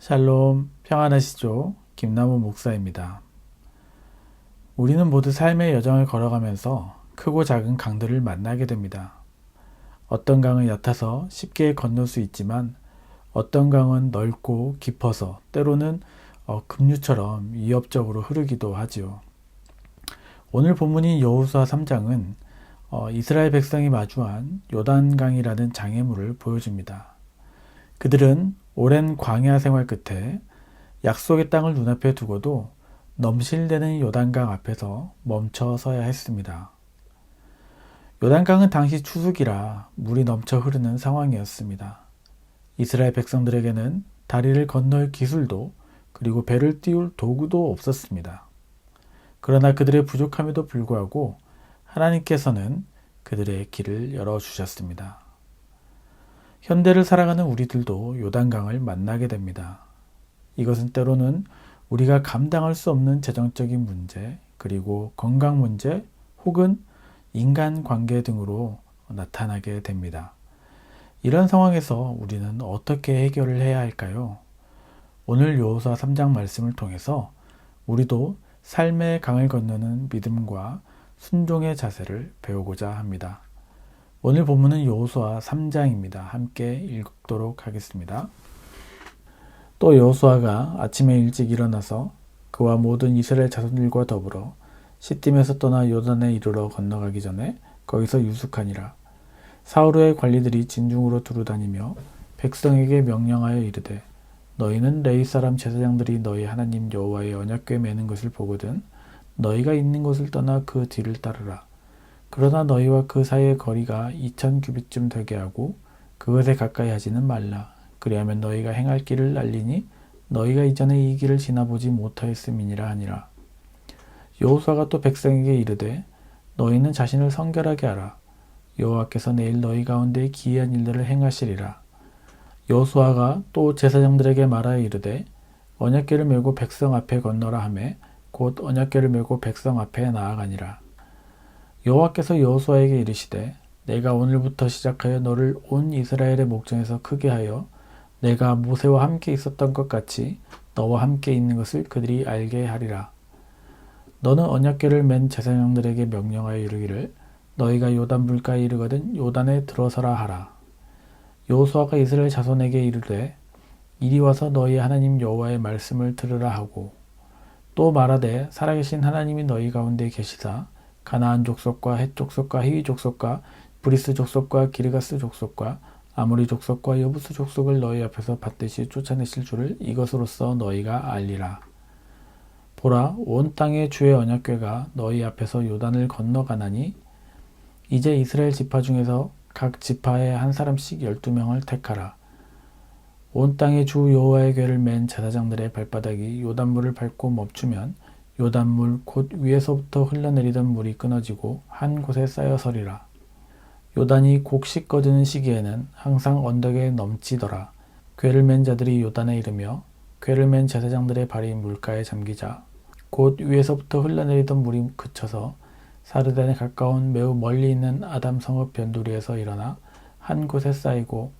샬롬, 평안하시죠? 김남우 목사입니다. 우리는 모두 삶의 여정을 걸어가면서 크고 작은 강들을 만나게 됩니다. 어떤 강은 얕아서 쉽게 건널 수 있지만 어떤 강은 넓고 깊어서 때로는 급류처럼 위협적으로 흐르기도 하지요. 오늘 본문인 여호수아 3장은 이스라엘 백성이 마주한 요단강이라는 장애물을 보여줍니다. 그들은 오랜 광야 생활 끝에 약속의 땅을 눈앞에 두고도 넘실대는 요단강 앞에서 멈춰 서야 했습니다. 요단강은 당시 추수기라 물이 넘쳐 흐르는 상황이었습니다. 이스라엘 백성들에게는 다리를 건널 기술도 그리고 배를 띄울 도구도 없었습니다. 그러나 그들의 부족함에도 불구하고 하나님께서는 그들의 길을 열어주셨습니다. 현대를 살아가는 우리들도 요단강을 만나게 됩니다. 이것은 때로는 우리가 감당할 수 없는 재정적인 문제, 그리고 건강 문제, 혹은 인간관계 등으로 나타나게 됩니다. 이런 상황에서 우리는 어떻게 해결을 해야 할까요? 오늘 여호수아 3장 말씀을 통해서 우리도 삶의 강을 건너는 믿음과 순종의 자세를 배우고자 합니다. 오늘 본문은 여호수아 3장입니다. 함께 읽도록 하겠습니다. 또 여호수아가 아침에 일찍 일어나서 그와 모든 이스라엘 자손들과 더불어 시딤에서 떠나 요단에 이르러 건너가기 전에 거기서 유숙하니라. 사울의 관리들이 진중으로 두루다니며 백성에게 명령하여 이르되 너희는 레위 사람 제사장들이 너희 하나님 여호와의 언약궤 매는 것을 보거든 너희가 있는 곳을 떠나 그 뒤를 따르라. 그러나 너희와 그 사이의 거리가 2000규빗쯤 되게 하고 그것에 가까이 하지는 말라. 그리하면 너희가 행할 길을 알리니 너희가 이전에 이 길을 지나보지 못하였음이니라 하니라. 여호수아가 또 백성에게 이르되 너희는 자신을 성결하게 하라. 여호와께서 내일 너희 가운데 기이한 일들을 행하시리라. 여호수아가 또 제사장들에게 말하여 이르되 언약궤를 메고 백성 앞에 건너라 하매 곧 언약궤를 메고 백성 앞에 나아가니라. 여호와께서 여호수아에게 이르시되 내가 오늘부터 시작하여 너를 온 이스라엘의 목전에서 크게 하여 내가 모세와 함께 있었던 것 같이 너와 함께 있는 것을 그들이 알게 하리라. 너는 언약궤를 맨 제사장들에게 명령하여 이르기를 너희가 요단 물가에 이르거든 요단에 들어서라 하라. 여호수아가 이스라엘 자손에게 이르되 이리 와서 너희 하나님 여호와의 말씀을 들으라 하고 또 말하되 살아계신 하나님이 너희 가운데 계시사 가나안 족속과 헷 족속과 히위 족속과 브리스 족속과 기르가스 족속과 아모리 족속과 여부스 족속을 너희 앞에서 반드시 쫓아내실 줄을 이것으로써 너희가 알리라. 보라, 온 땅의 주의 언약궤가 너희 앞에서 요단을 건너가나니 이제 이스라엘 지파 중에서 각 지파에 한 사람씩 12명을 택하라. 온 땅의 주 여호와의 궤를 맨 제사장들의 발바닥이 요단물을 밟고 멈추면 요단물 곧 위에서부터 흘러내리던 물이 끊어지고 한 곳에 쌓여 서리라. 요단이 곡식 꺼지는 시기에는 항상 언덕에 넘치더라. 궤를 맨 자들이 요단에 이르며 궤를 맨 제사장들의 발이 물가에 잠기자 곧 위에서부터 흘러내리던 물이 그쳐서 사르단에 가까운 매우 멀리 있는 아담 성읍 변두리에서 일어나 한 곳에 쌓이고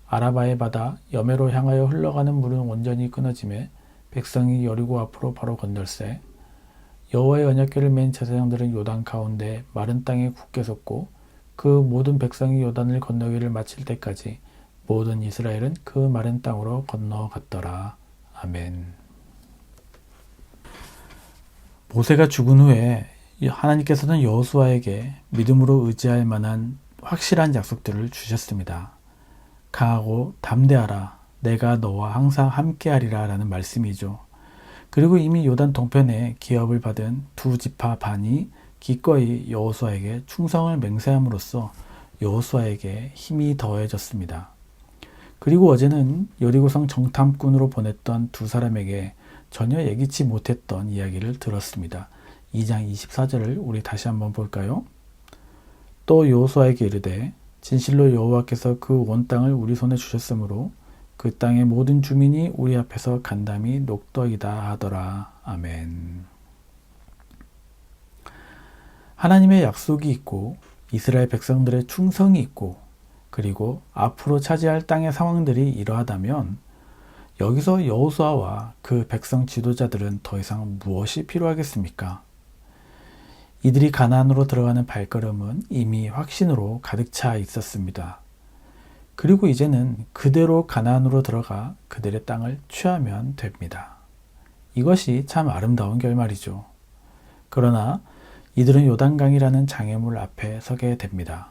아라바의 바다 여메로 향하여 흘러가는 물은 온전히 끊어지매 백성이 여리고 앞으로 바로 건널세. 여호와의 언약궤를 맨 제사장들은 요단 가운데 마른 땅에 굳게 섰고 그 모든 백성이 요단을 건너기를 마칠 때까지 모든 이스라엘은 그 마른 땅으로 건너갔더라. 아멘. 모세가 죽은 후에 하나님께서는 여호수아에게 믿음으로 의지할 만한 확실한 약속들을 주셨습니다. 강하고 담대하라. 내가 너와 항상 함께하리라 라는 말씀이죠. 그리고 이미 요단 동편에 기업을 받은 두 지파 반이 기꺼이 여호수아에게 충성을 맹세함으로써 여호수아에게 힘이 더해졌습니다. 그리고 어제는 여리고성 정탐꾼으로 보냈던 두 사람에게 전혀 예기치 못했던 이야기를 들었습니다. 2장 24절을 우리 다시 한번 볼까요? 또 여호수아에게 이르되 진실로 여호와께서 그 온 땅을 우리 손에 주셨으므로 그 땅의 모든 주민이 우리 앞에서 간담이 녹더이다 하더라. 아멘. 하나님의 약속이 있고 이스라엘 백성들의 충성이 있고 그리고 앞으로 차지할 땅의 상황들이 이러하다면 여기서 여호수아와 그 백성 지도자들은 더 이상 무엇이 필요하겠습니까? 이들이 가나안으로 들어가는 발걸음은 이미 확신으로 가득 차 있었습니다. 그리고 이제는 그대로 가나안으로 들어가 그들의 땅을 취하면 됩니다. 이것이 참 아름다운 결말이죠. 그러나 이들은 요단강이라는 장애물 앞에 서게 됩니다.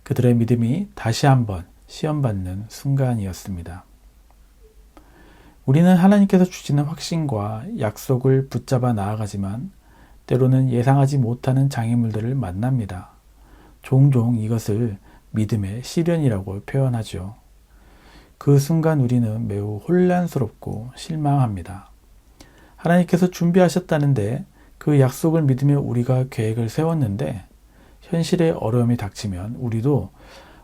그들의 믿음이 다시 한번 시험받는 순간이었습니다. 우리는 하나님께서 주시는 확신과 약속을 붙잡아 나아가지만 때로는 예상하지 못하는 장애물들을 만납니다. 종종 이것을 믿음의 시련이라고 표현하죠. 그 순간 우리는 매우 혼란스럽고 실망합니다. 하나님께서 준비하셨다는데 그 약속을 믿으며 우리가 계획을 세웠는데 현실의 어려움이 닥치면 우리도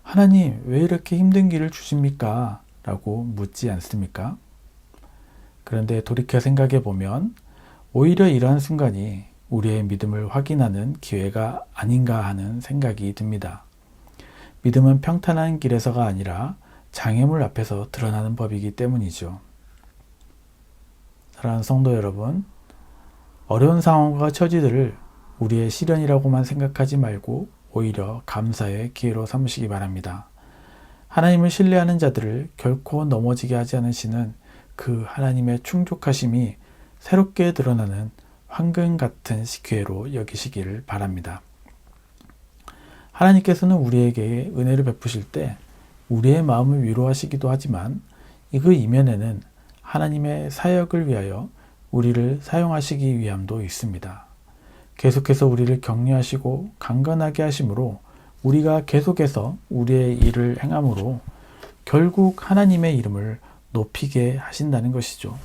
하나님 왜 이렇게 힘든 길을 주십니까? 라고 묻지 않습니까? 그런데 돌이켜 생각해 보면 오히려 이러한 순간이 우리의 믿음을 확인하는 기회가 아닌가 하는 생각이 듭니다. 믿음은 평탄한 길에서가 아니라 장애물 앞에서 드러나는 법이기 때문이죠. 사랑하는 성도 여러분, 어려운 상황과 처지들을 우리의 시련이라고만 생각하지 말고 오히려 감사의 기회로 삼으시기 바랍니다. 하나님을 신뢰하는 자들을 결코 넘어지게 하지 않으시는 그 하나님의 충족하심이 새롭게 드러나는 황금 같은 기회로 여기시기를 바랍니다. 하나님께서는 우리에게 은혜를 베푸실 때 우리의 마음을 위로하시기도 하지만 그 이면에는 하나님의 사역을 위하여 우리를 사용하시기 위함도 있습니다. 계속해서 우리를 격려하시고 강건하게 하심으로 우리가 계속해서 우리의 일을 행함으로 결국 하나님의 이름을 높이게 하신다는 것이죠.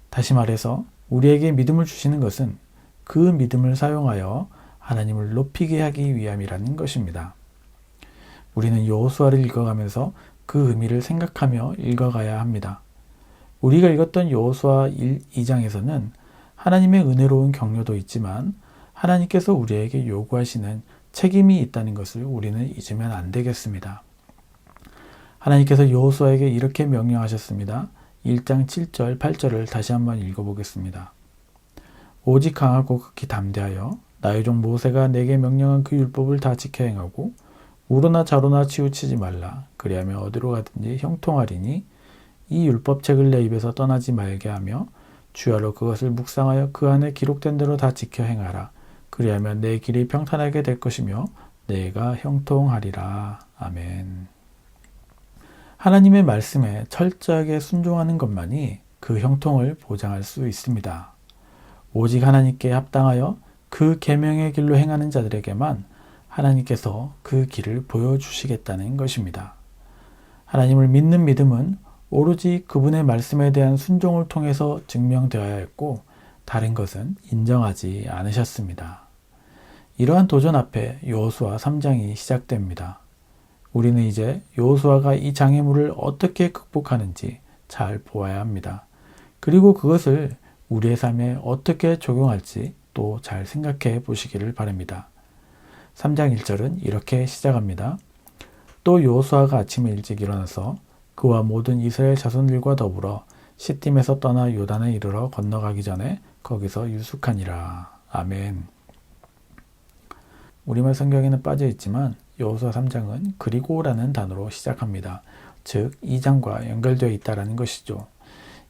다시 말해서 우리에게 믿음을 주시는 것은 그 믿음을 사용하여 하나님을 높이게 하기 위함이라는 것입니다. 우리는 여호수아를 읽어가면서 그 의미를 생각하며 읽어가야 합니다. 우리가 읽었던 여호수아 2장에서는 하나님의 은혜로운 격려도 있지만 하나님께서 우리에게 요구하시는 책임이 있다는 것을 우리는 잊으면 안 되겠습니다. 하나님께서 여호수아에게 이렇게 명령하셨습니다. 1장 7절, 8절을 다시 한번 읽어보겠습니다. 오직 강하고 극히 담대하여 나의 종 모세가 내게 명령한 그 율법을 다 지켜 행하고 우로나 좌로나 치우치지 말라. 그리하면 어디로 가든지 형통하리니 이 율법책을 내 입에서 떠나지 말게 하며 주야로 그것을 묵상하여 그 안에 기록된 대로 다 지켜 행하라. 그리하면 내 길이 평탄하게 될 것이며 내가 형통하리라. 아멘. 하나님의 말씀에 철저하게 순종하는 것만이 그 형통을 보장할 수 있습니다. 오직 하나님께 합당하여 그 계명의 길로 행하는 자들에게만 하나님께서 그 길을 보여주시겠다는 것입니다. 하나님을 믿는 믿음은 오로지 그분의 말씀에 대한 순종을 통해서 증명되어야 했고 다른 것은 인정하지 않으셨습니다. 이러한 도전 앞에 여호수아 3장이 시작됩니다. 우리는 이제 여호수아가 이 장애물을 어떻게 극복하는지 잘 보아야 합니다. 그리고 그것을 우리의 삶에 어떻게 적용할지 또 잘 생각해 보시기를 바랍니다. 3장 1절은 이렇게 시작합니다. 또 여호수아가 아침에 일찍 일어나서 그와 모든 이스라엘 자손들과 더불어 시팀에서 떠나 요단에 이르러 건너가기 전에 거기서 유숙하니라. 아멘. 우리말 성경에는 빠져 있지만 여호수아 3장은 그리고라는 단어로 시작합니다. 즉 2장과 연결되어 있다는 것이죠.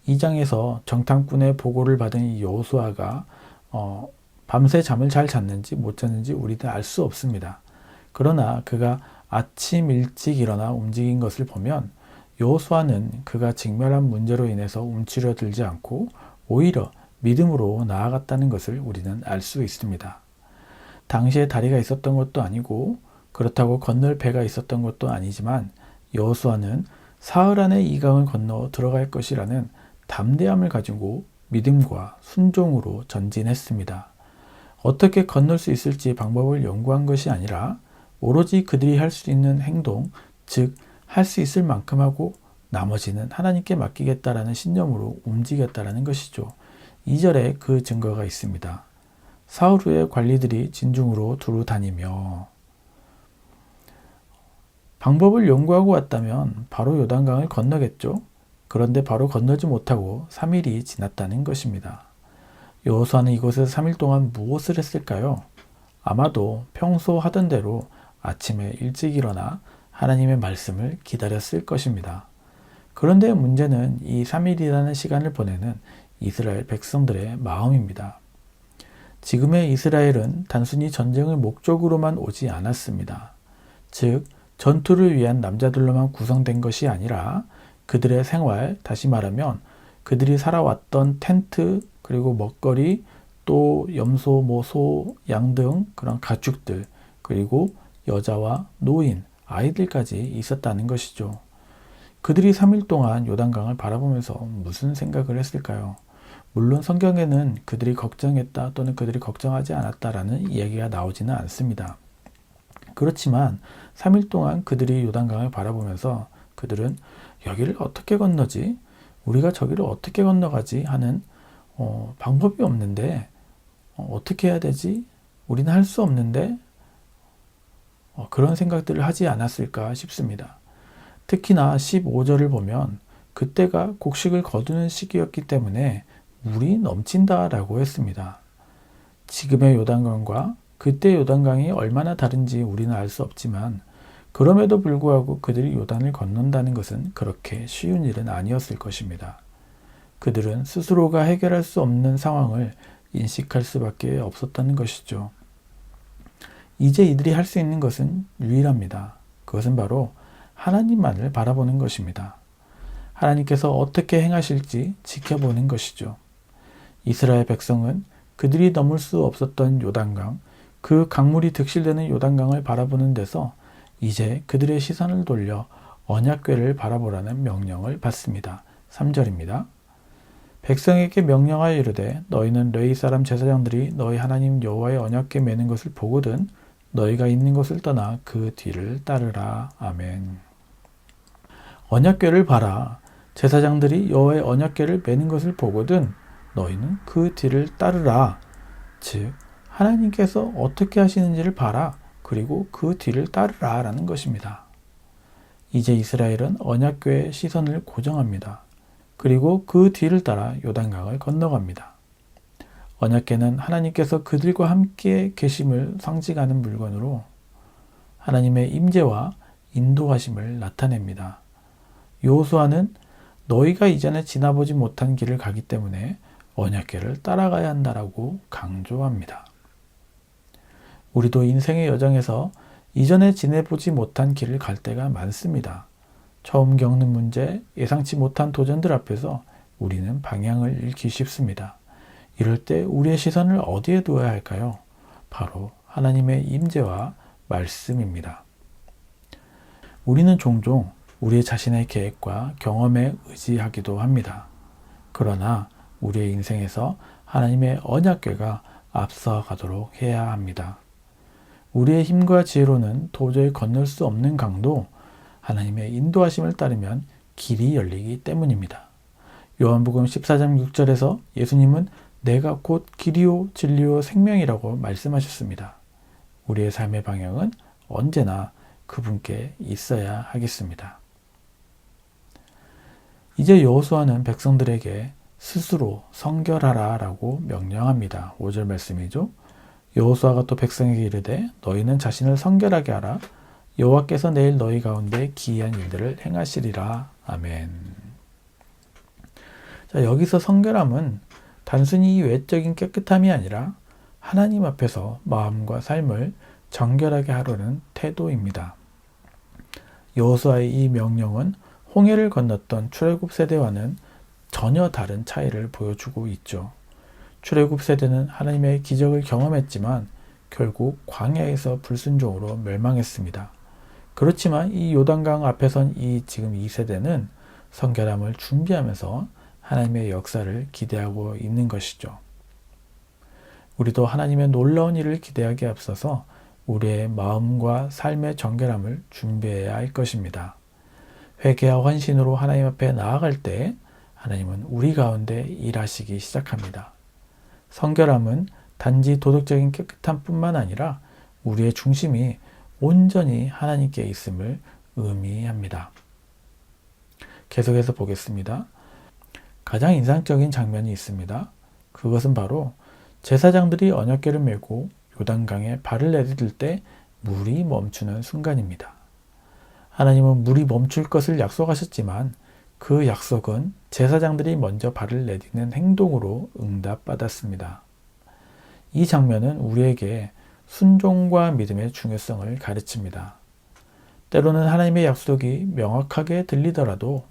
2장에서 정탐꾼의 보고를 받은 이 여호수아가 밤새 잠을 잘 잤는지 못 잤는지 우리는 알 수 없습니다. 그러나 그가 아침 일찍 일어나 움직인 것을 보면 여호수아는 그가 직면한 문제로 인해서 움츠려들지 않고 오히려 믿음으로 나아갔다는 것을 우리는 알 수 있습니다. 당시에 다리가 있었던 것도 아니고 그렇다고 건널 배가 있었던 것도 아니지만 여호수아는 사흘 안에 이 강을 건너 들어갈 것이라는 담대함을 가지고 믿음과 순종으로 전진했습니다. 어떻게 건널 수 있을지 방법을 연구한 것이 아니라 오로지 그들이 할 수 있는 행동, 즉 할 수 있을 만큼 하고 나머지는 하나님께 맡기겠다라는 신념으로 움직였다라는 것이죠. 2절에 그 증거가 있습니다. 사흘 후에 관리들이 진중으로 두루 다니며 방법을 연구하고 왔다면 바로 요단강을 건너겠죠. 그런데 바로 건너지 못하고 3일이 지났다는 것입니다. 여호수아는 이곳에서 3일 동안 무엇을 했을까요? 아마도 평소 하던 대로 아침에 일찍 일어나 하나님의 말씀을 기다렸을 것입니다. 그런데 문제는 이 3일이라는 시간을 보내는 이스라엘 백성들의 마음입니다. 지금의 이스라엘은 단순히 전쟁을 목적으로만 오지 않았습니다. 즉, 전투를 위한 남자들로만 구성된 것이 아니라 그들의 생활, 다시 말하면 그들이 살아왔던 텐트, 그리고 먹거리, 또 염소, 소, 양 등 그런 가축들, 그리고 여자와 노인, 아이들까지 있었다는 것이죠. 그들이 3일 동안 요단강을 바라보면서 무슨 생각을 했을까요? 물론 성경에는 그들이 걱정했다 또는 그들이 걱정하지 않았다라는 이야기가 나오지는 않습니다. 그렇지만 3일 동안 그들이 요단강을 바라보면서 그들은 여기를 어떻게 건너지? 우리가 저기를 어떻게 건너가지? 하는 방법이 없는데 어떻게 해야 되지? 우리는 할 수 없는데 그런 생각들을 하지 않았을까 싶습니다. 특히나 15절을 보면 그때가 곡식을 거두는 시기였기 때문에 물이 넘친다라고 했습니다. 지금의 요단강과 그때 요단강이 얼마나 다른지 우리는 알 수 없지만 그럼에도 불구하고 그들이 요단을 건넌다는 것은 그렇게 쉬운 일은 아니었을 것입니다. 그들은 스스로가 해결할 수 없는 상황을 인식할 수밖에 없었다는 것이죠. 이제 이들이 할 수 있는 것은 유일합니다. 그것은 바로 하나님만을 바라보는 것입니다. 하나님께서 어떻게 행하실지 지켜보는 것이죠. 이스라엘 백성은 그들이 넘을 수 없었던 요단강, 그 강물이 득실되는 요단강을 바라보는 데서 이제 그들의 시선을 돌려 언약궤를 바라보라는 명령을 받습니다. 3절입니다. 백성에게 명령하여 이르되 너희는 레위 사람 제사장들이 너희 하나님 여호와의 언약궤 매는 것을 보거든 너희가 있는 곳을 떠나 그 뒤를 따르라. 아멘. 언약궤를 봐라. 제사장들이 여호와의 언약궤를 매는 것을 보거든 너희는 그 뒤를 따르라. 즉 하나님께서 어떻게 하시는지를 봐라. 그리고 그 뒤를 따르라 라는 것입니다. 이제 이스라엘은 언약궤의 시선을 고정합니다. 그리고 그 뒤를 따라 요단강을 건너갑니다. 언약궤는 하나님께서 그들과 함께 계심을 상징하는 물건으로 하나님의 임재와 인도하심을 나타냅니다. 여호수아는 너희가 이전에 지나보지 못한 길을 가기 때문에 언약궤를 따라가야 한다라고 강조합니다. 우리도 인생의 여정에서 이전에 지내보지 못한 길을 갈 때가 많습니다. 처음 겪는 문제, 예상치 못한 도전들 앞에서 우리는 방향을 잃기 쉽습니다. 이럴 때 우리의 시선을 어디에 두어야 할까요? 바로 하나님의 임재와 말씀입니다. 우리는 종종 우리 자신의 계획과 경험에 의지하기도 합니다. 그러나 우리의 인생에서 하나님의 언약궤가 앞서가도록 해야 합니다. 우리의 힘과 지혜로는 도저히 건널 수 없는 강도, 하나님의 인도하심을 따르면 길이 열리기 때문입니다. 요한복음 14장 6절에서 예수님은 내가 곧 길이요 진리요 생명이라고 말씀하셨습니다. 우리의 삶의 방향은 언제나 그분께 있어야 하겠습니다. 이제 여호수아는 백성들에게 스스로 성결하라 라고 명령합니다. 5절 말씀이죠. 여호수아가 또 백성에게 이르되 너희는 자신을 성결하게 하라. 여호와께서 내일 너희 가운데 기이한 일들을 행하시리라. 아멘. 자, 여기서 성결함은 단순히 외적인 깨끗함이 아니라 하나님 앞에서 마음과 삶을 정결하게 하려는 태도입니다. 여호수아의 이 명령은 홍해를 건넜던 출애굽 세대와는 전혀 다른 차이를 보여주고 있죠. 출애굽 세대는 하나님의 기적을 경험했지만 결국 광야에서 불순종으로 멸망했습니다. 그렇지만 이 요단강 앞에 선 지금 이 세대는 성결함을 준비하면서 하나님의 역사를 기대하고 있는 것이죠. 우리도 하나님의 놀라운 일을 기대하기에 앞서서 우리의 마음과 삶의 정결함을 준비해야 할 것입니다. 회개와 헌신으로 하나님 앞에 나아갈 때 하나님은 우리 가운데 일하시기 시작합니다. 성결함은 단지 도덕적인 깨끗함뿐만 아니라 우리의 중심이 온전히 하나님께 있음을 의미합니다. 계속해서 보겠습니다. 가장 인상적인 장면이 있습니다. 그것은 바로 제사장들이 언약궤를 메고 요단강에 발을 내디딜 때 물이 멈추는 순간입니다. 하나님은 물이 멈출 것을 약속하셨지만 그 약속은 제사장들이 먼저 발을 내딛는 행동으로 응답받았습니다. 이 장면은 우리에게 순종과 믿음의 중요성을 가르칩니다. 때로는 하나님의 약속이 명확하게 들리더라도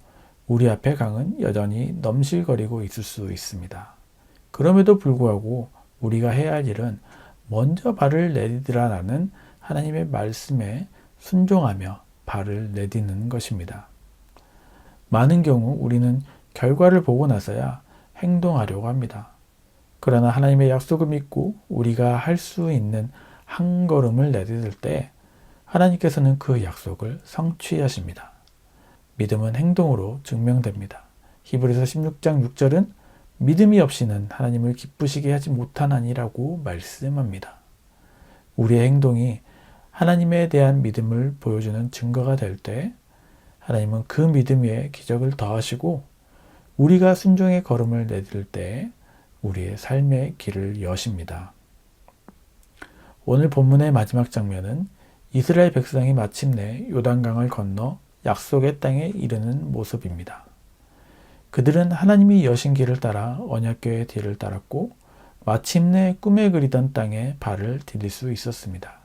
우리 앞에 강은 여전히 넘실거리고 있을 수 있습니다. 그럼에도 불구하고 우리가 해야 할 일은 먼저 발을 내디디라라는 하나님의 말씀에 순종하며 발을 내딛는 것입니다. 많은 경우 우리는 결과를 보고 나서야 행동하려고 합니다. 그러나 하나님의 약속을 믿고 우리가 할 수 있는 한 걸음을 내디딜 때 하나님께서는 그 약속을 성취하십니다. 믿음은 행동으로 증명됩니다. 히브리서 16장 6절은 믿음이 없이는 하나님을 기쁘시게 하지 못하나니라고 말씀합니다. 우리의 행동이 하나님에 대한 믿음을 보여주는 증거가 될 때 하나님은 그 믿음 위에 기적을 더하시고 우리가 순종의 걸음을 내딜 때 우리의 삶의 길을 여십니다. 오늘 본문의 마지막 장면은 이스라엘 백성이 마침내 요단강을 건너 약속의 땅에 이르는 모습입니다. 그들은 하나님이 여신 길을 따라 언약궤의 뒤를 따랐고 마침내 꿈에 그리던 땅에 발을 디딜 수 있었습니다.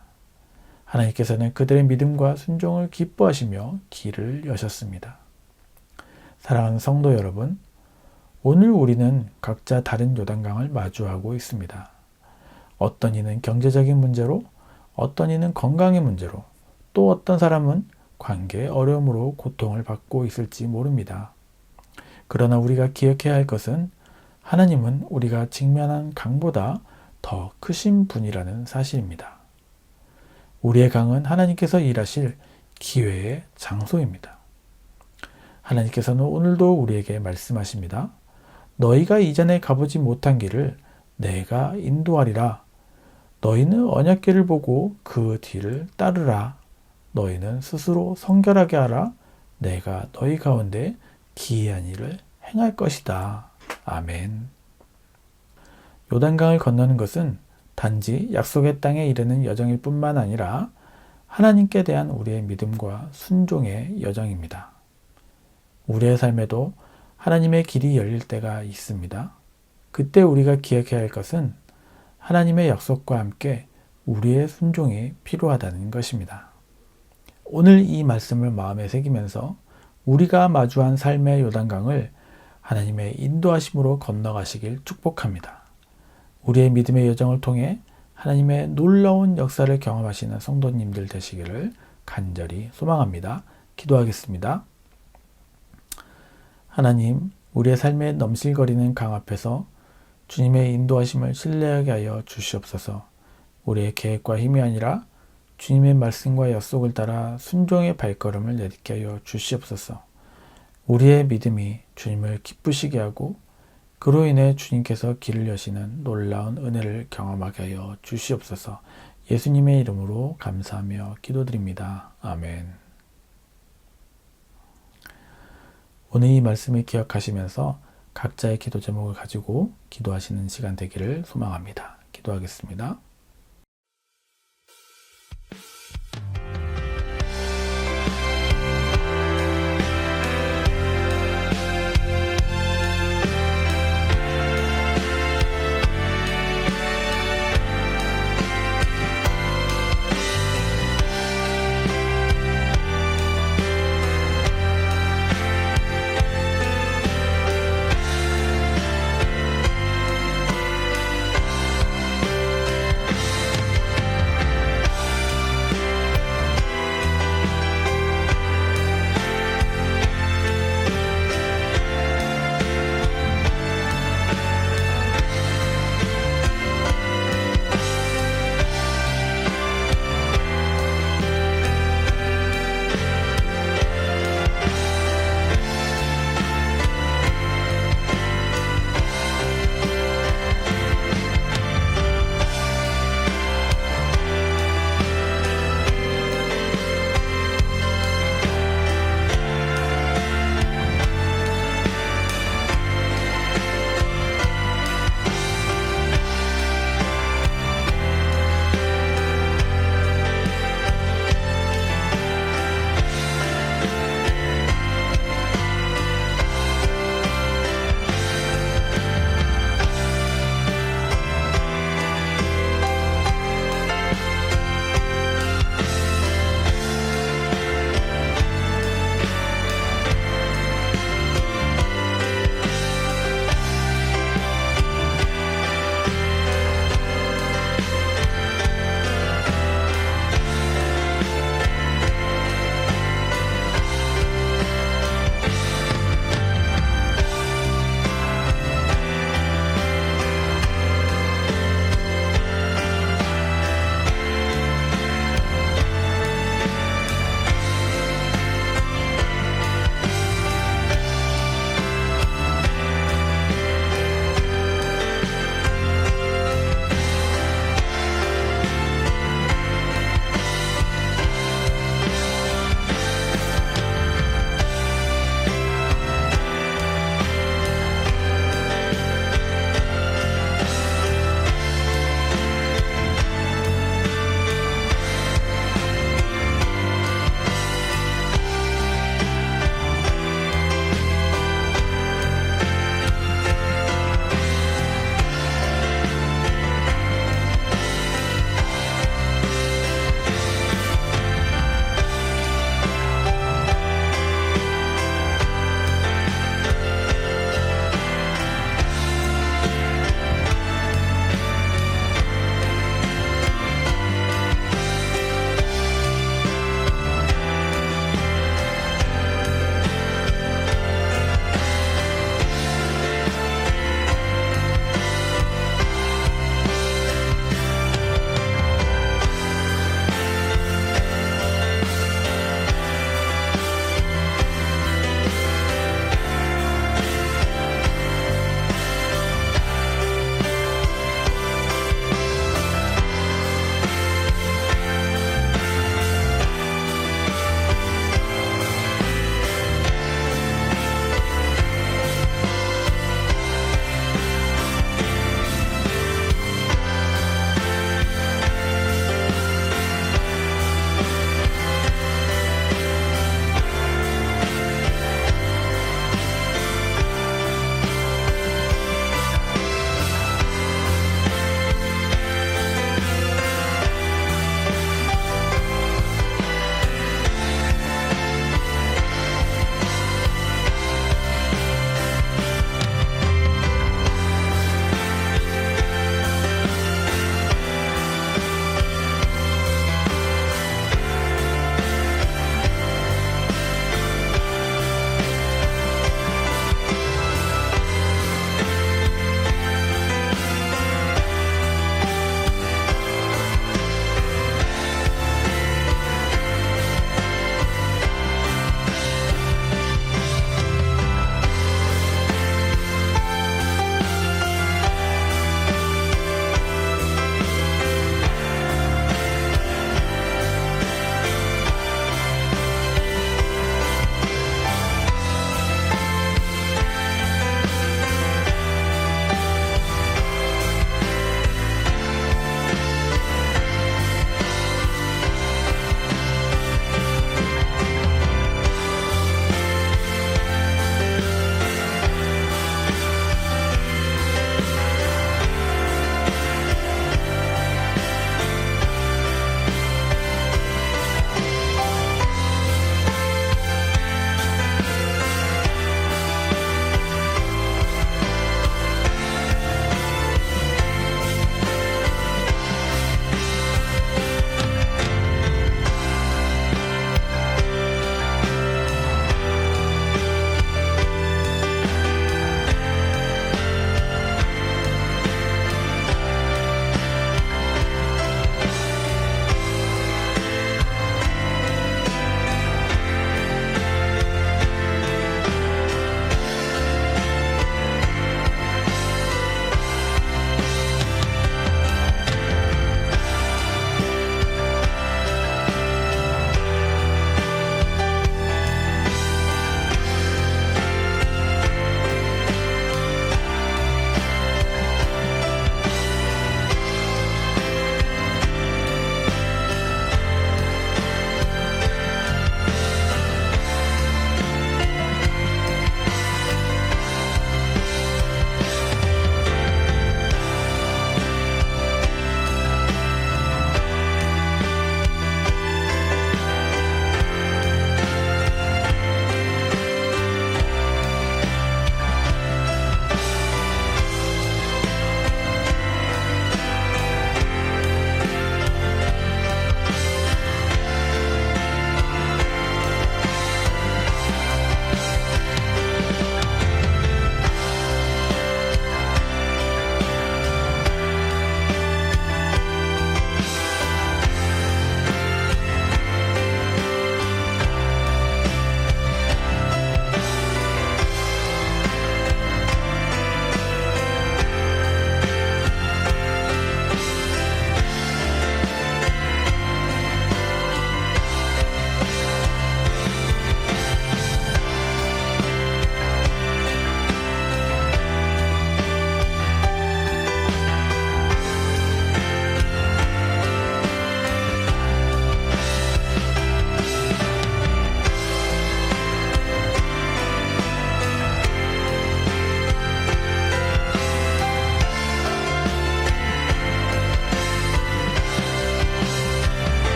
하나님께서는 그들의 믿음과 순종을 기뻐하시며 길을 여셨습니다. 사랑하는 성도 여러분, 오늘 우리는 각자 다른 요단강을 마주하고 있습니다. 어떤 이는 경제적인 문제로, 어떤 이는 건강의 문제로, 또 어떤 사람은 관계의 어려움으로 고통을 받고 있을지 모릅니다. 그러나 우리가 기억해야 할 것은 하나님은 우리가 직면한 강보다 더 크신 분이라는 사실입니다. 우리의 강은 하나님께서 일하실 기회의 장소입니다. 하나님께서는 오늘도 우리에게 말씀하십니다. 너희가 이전에 가보지 못한 길을 내가 인도하리라. 너희는 언약궤를 보고 그 뒤를 따르라. 너희는 스스로 성결하게 하라. 내가 너희 가운데 기이한 일을 행할 것이다. 아멘. 요단강을 건너는 것은 단지 약속의 땅에 이르는 여정일 뿐만 아니라 하나님께 대한 우리의 믿음과 순종의 여정입니다. 우리의 삶에도 하나님의 길이 열릴 때가 있습니다. 그때 우리가 기억해야 할 것은 하나님의 약속과 함께 우리의 순종이 필요하다는 것입니다. 오늘 이 말씀을 마음에 새기면서 우리가 마주한 삶의 요단강을 하나님의 인도하심으로 건너가시길 축복합니다. 우리의 믿음의 여정을 통해 하나님의 놀라운 역사를 경험하시는 성도님들 되시기를 간절히 소망합니다. 기도하겠습니다. 하나님, 우리의 삶에 넘실거리는 강 앞에서 주님의 인도하심을 신뢰하게 하여 주시옵소서. 우리의 계획과 힘이 아니라 주님의 말씀과 약속을 따라 순종의 발걸음을 내딛게 하여 주시옵소서. 우리의 믿음이 주님을 기쁘시게 하고 그로 인해 주님께서 길을 여시는 놀라운 은혜를 경험하게 하여 주시옵소서. 예수님의 이름으로 감사하며 기도드립니다. 아멘. 오늘 이 말씀을 기억하시면서 각자의 기도 제목을 가지고 기도하시는 시간 되기를 소망합니다. 기도하겠습니다.